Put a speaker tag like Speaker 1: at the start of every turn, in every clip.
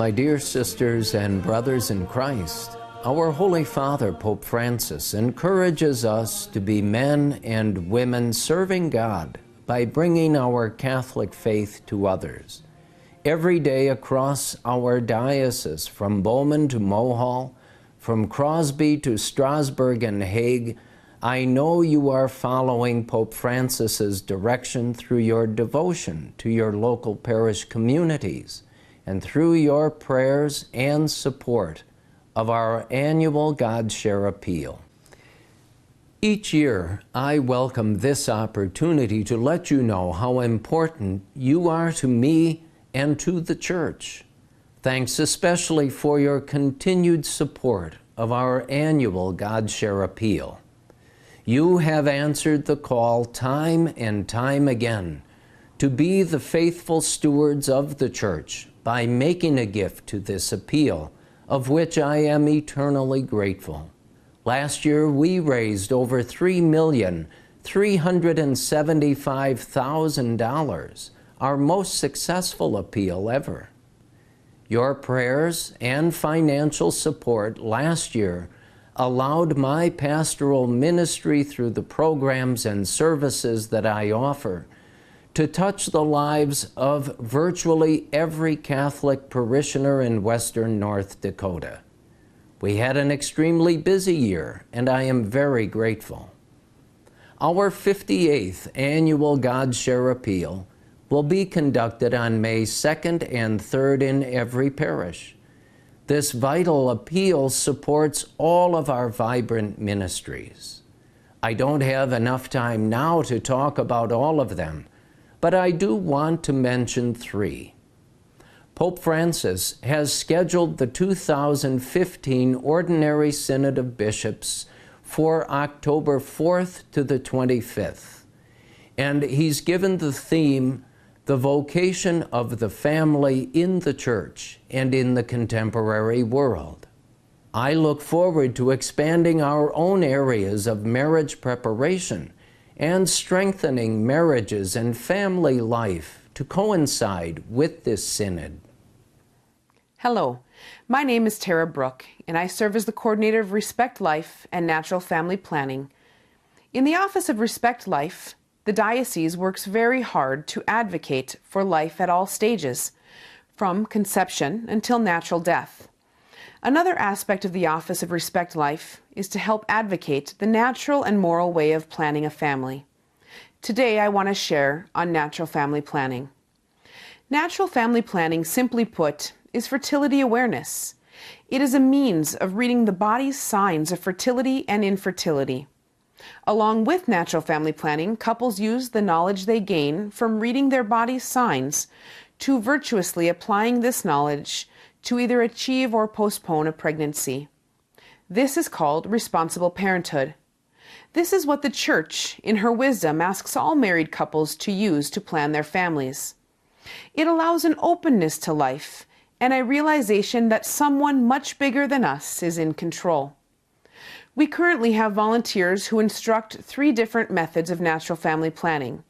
Speaker 1: My dear sisters and brothers in Christ, our Holy Father, Pope Francis, encourages us to be men and women serving God by bringing our Catholic faith to others. Every day across our diocese, from Bowman to Mohall, from Crosby to Strasbourg and Hague, I know you are following Pope Francis's direction through your devotion to your local parish communities and through your prayers and support of our annual God Share Appeal. Each year, I welcome this opportunity to let you know how important you are to me and to the Church. Thanks especially for your continued support of our annual God Share Appeal. You have answered the call time and time again to be the faithful stewards of the Church by making a gift to this appeal, of which I am eternally grateful. Last year, we raised over $3,375,000, our most successful appeal ever. Your prayers and financial support last year allowed my pastoral ministry through the programs and services that I offer to touch the lives of virtually every Catholic parishioner in western North Dakota. We had an extremely busy year, and I am very grateful. Our 58th annual God Share Appeal will be conducted on May 2nd and 3rd in every parish. This vital appeal supports all of our vibrant ministries. I don't have enough time now to talk about all of them, but I do want to mention three. Pope Francis has scheduled the 2015 Ordinary Synod of Bishops for October 4th to the 25th, and he's given the theme, the vocation of the family in the Church and in the contemporary world. I look forward to expanding our own areas of marriage preparation and strengthening marriages and family life to coincide with this synod.
Speaker 2: Hello, my name is Tara Brooke, and I serve as the coordinator of Respect Life and Natural Family Planning. In the Office of Respect Life, the diocese works very hard to advocate for life at all stages, from conception until natural death. Another aspect of the Office of Respect Life is to help advocate the natural and moral way of planning a family. Today I want to share on natural family planning. Natural family planning, simply put, is fertility awareness. It is a means of reading the body's signs of fertility and infertility. Along with natural family planning, couples use the knowledge they gain from reading their body's signs to virtuously applying this knowledge to either achieve or postpone a pregnancy. This is called responsible parenthood. This is what the Church, in her wisdom, asks all married couples to use to plan their families. It allows an openness to life and a realization that someone much bigger than us is in control. We currently have volunteers who instruct 3 different methods of natural family planning.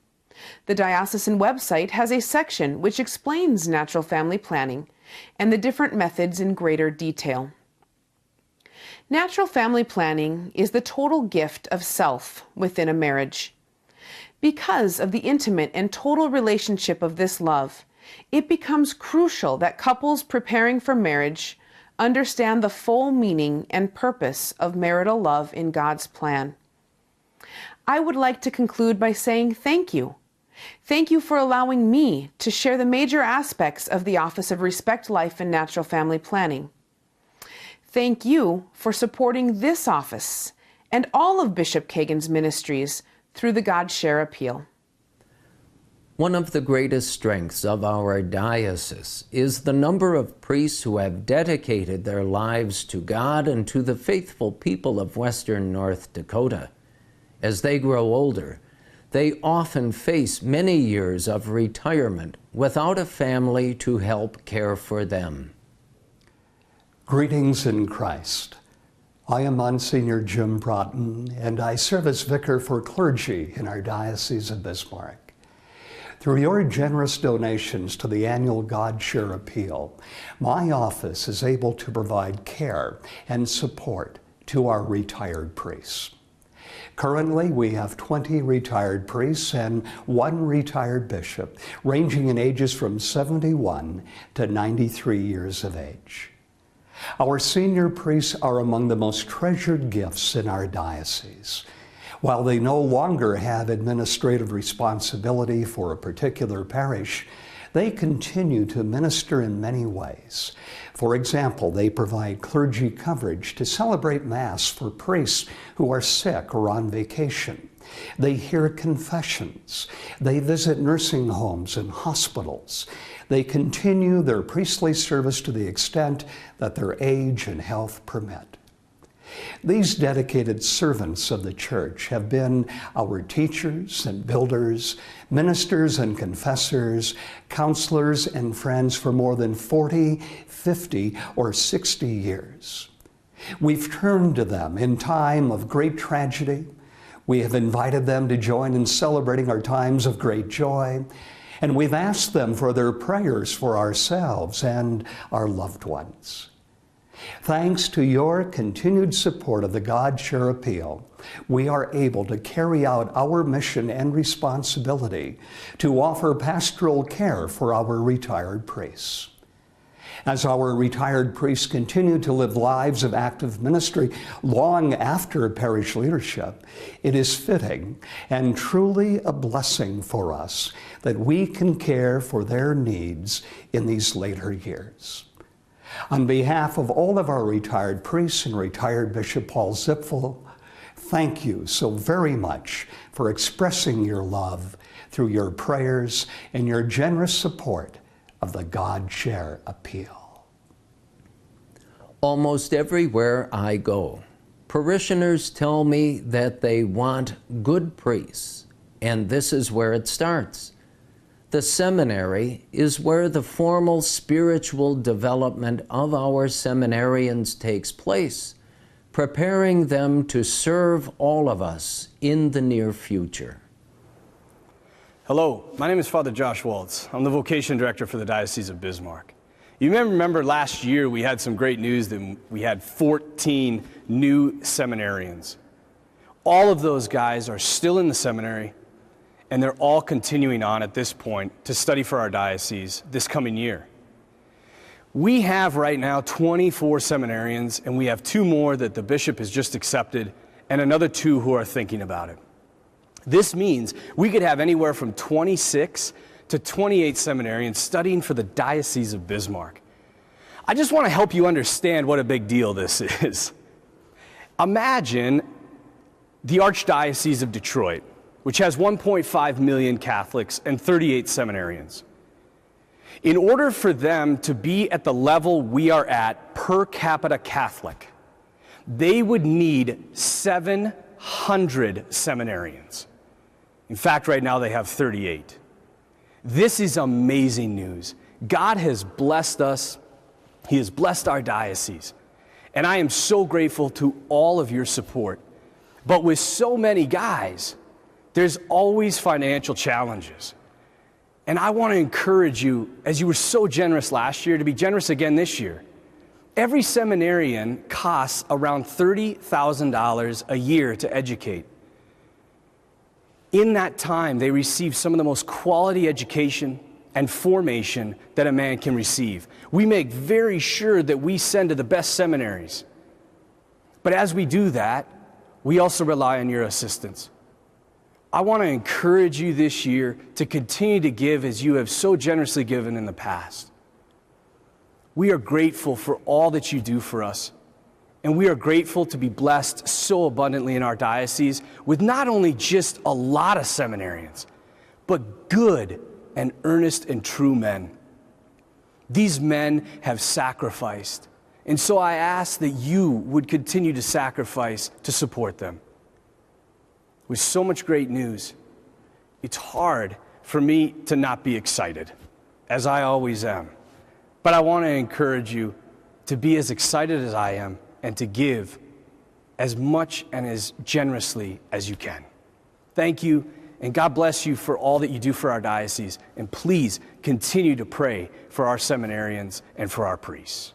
Speaker 2: The diocesan website has a section which explains natural family planning and the different methods in greater detail. Natural family planning is the total gift of self within a marriage. Because of the intimate and total relationship of this love, it becomes crucial that couples preparing for marriage understand the full meaning and purpose of marital love in God's plan. I would like to conclude by saying thank you. Thank you for allowing me to share the major aspects of the Office of Respect Life and Natural Family Planning. Thank you for supporting this office and all of Bishop Kagan's ministries through the God Share Appeal.
Speaker 1: One of the greatest strengths of our diocese is the number of priests who have dedicated their lives to God and to the faithful people of western North Dakota. As they grow older, they often face many years of retirement without a family to help care for them.
Speaker 3: Greetings in Christ. I am Monsignor Jim Broughton, and I serve as vicar for clergy in our Diocese of Bismarck. Through your generous donations to the annual God Share Appeal, my office is able to provide care and support to our retired priests. Currently, we have 20 retired priests and 1 retired bishop, ranging in ages from 71 to 93 years of age. Our senior priests are among the most treasured gifts in our diocese. While they no longer have administrative responsibility for a particular parish, they continue to minister in many ways. For example, they provide clergy coverage to celebrate Mass for priests who are sick or on vacation. They hear confessions. They visit nursing homes and hospitals. They continue their priestly service to the extent that their age and health permit. These dedicated servants of the Church have been our teachers and builders, ministers and confessors, counselors and friends for more than 40, 50, or 60 years. We've turned to them in time of great tragedy. We have invited them to join in celebrating our times of great joy, and we've asked them for their prayers for ourselves and our loved ones. Thanks to your continued support of the God Share Appeal, we are able to carry out our mission and responsibility to offer pastoral care for our retired priests. As our retired priests continue to live lives of active ministry long after parish leadership, it is fitting and truly a blessing for us that we can care for their needs in these later years. On behalf of all of our retired priests and retired Bishop Paul Zipfel, thank you so very much for expressing your love through your prayers and your generous support of the God Share Appeal.
Speaker 1: Almost everywhere I go, parishioners tell me that they want good priests, and this is where it starts. The seminary is where the formal spiritual development of our seminarians takes place, preparing them to serve all of us in the near future.
Speaker 4: Hello, my name is Father Josh Waltz. I'm the vocation director for the Diocese of Bismarck. You may remember last year we had some great news that we had 14 new seminarians. All of those guys are still in the seminary, and they're all continuing on at this point to study for our diocese this coming year. We have right now 24 seminarians, and we have 2 more that the bishop has just accepted, and another 2 who are thinking about it. This means we could have anywhere from 26 to 28 seminarians studying for the Diocese of Bismarck. I just want to help you understand what a big deal this is. Imagine the Archdiocese of Detroit, which has 1.5 million Catholics and 38 seminarians. In order for them to be at the level we are at per capita Catholic, they would need 700 seminarians. In fact, right now they have 38. This is amazing news. God has blessed us. He has blessed our diocese. And I am so grateful to all of your support. But with so many guys, there's always financial challenges. And I want to encourage you, as you were so generous last year, to be generous again this year. Every seminarian costs around $30,000 a year to educate. In that time, they receive some of the most quality education and formation that a man can receive. We make very sure that we send to the best seminaries. But as we do that, we also rely on your assistance. I want to encourage you this year to continue to give as you have so generously given in the past. We are grateful for all that you do for us, and we are grateful to be blessed so abundantly in our diocese with not only just a lot of seminarians, but good and earnest and true men. These men have sacrificed, and so I ask that you would continue to sacrifice to support them. With so much great news, it's hard for me to not be excited, as I always am. But I want to encourage you to be as excited as I am and to give as much and as generously as you can. Thank you, And God bless you for all that you do for our diocese. And please continue to pray for our seminarians and for our priests.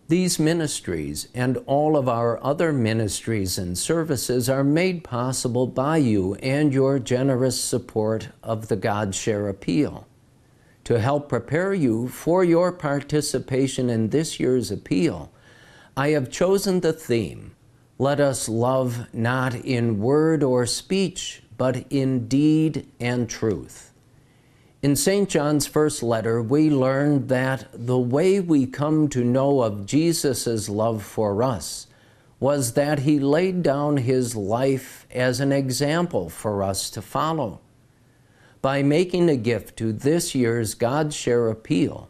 Speaker 1: These ministries and all of our other ministries and services are made possible by you and your generous support of the God Share Appeal. To help prepare you for your participation in this year's appeal, I have chosen the theme, "Let us love not in word or speech, but in deed and truth." In St. John's first letter, we learned that the way we come to know of Jesus' love for us was that he laid down his life as an example for us to follow. By making a gift to this year's God Share Appeal,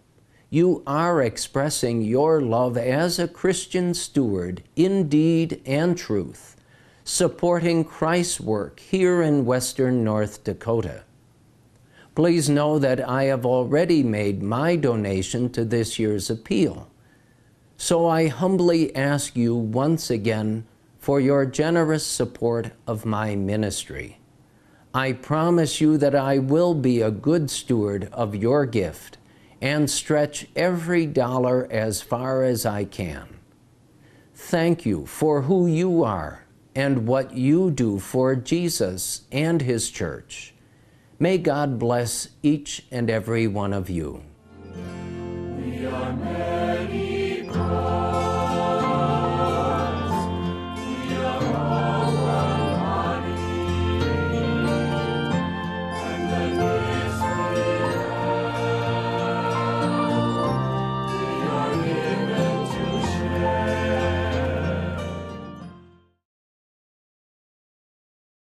Speaker 1: you are expressing your love as a Christian steward in deed and truth, supporting Christ's work here in Western North Dakota. Please know that I have already made my donation to this year's appeal. So I humbly ask you once again for your generous support of my ministry. I promise you that I will be a good steward of your gift and stretch every dollar as far as I can. Thank you for who you are and what you do for Jesus and his church. May God bless each and every one of you.
Speaker 5: We are